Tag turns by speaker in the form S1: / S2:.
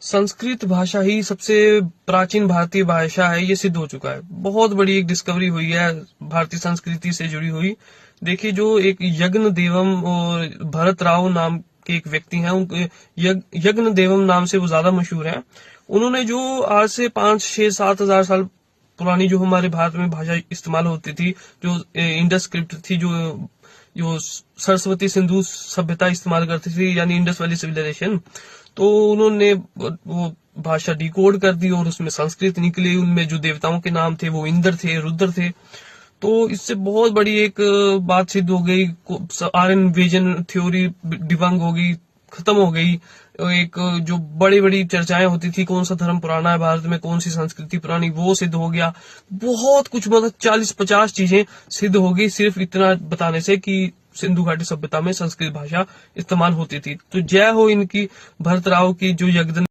S1: संस्कृत भाषा ही सबसे प्राचीन भारतीय भाषा है, ये सिद्ध हो चुका है। बहुत बड़ी एक डिस्कवरी हुई है भारतीय संस्कृति से जुड़ी हुई। देखिए, जो एक यज्ञ देवम और भरत राव नाम के एक व्यक्ति हैं, उनके यज्ञ देवम नाम से वो ज्यादा मशहूर हैं। उन्होंने जो आज से 5, 6, 7 हजार साल पुरानी जो हमारे भारत में भाषा इस्तेमाल होती थी, जो इंडस स्क्रिप्ट थी, जो जो सरस्वती सिंधु सभ्यता इस्तेमाल करती थी, यानी इंडस वैली सिविलाइजेशन, तो उन्होंने वो भाषा डिकोड कर दी और उसमें संस्कृत निकली। उनमें जो देवताओं के नाम थे वो इंद्र थे, रुद्र थे। तो इससे बहुत बड़ी एक बात सिद्ध हो गई। आर्यन विजन थ्योरी डिबंग हो गई, खत्म हो गई। एक जो बड़ी बड़ी चर्चाएं होती थी, कौन सा धर्म पुराना है भारत में, कौन सी संस्कृति पुरानी, वो सिद्ध हो गया। बहुत कुछ, मतलब 40-50 चीजें सिद्ध हो गई सिर्फ इतना बताने से कि सिंधु घाटी सभ्यता में संस्कृत भाषा इस्तेमाल होती थी। तो जय हो इनकी, भरत राव की, जो यज्ञ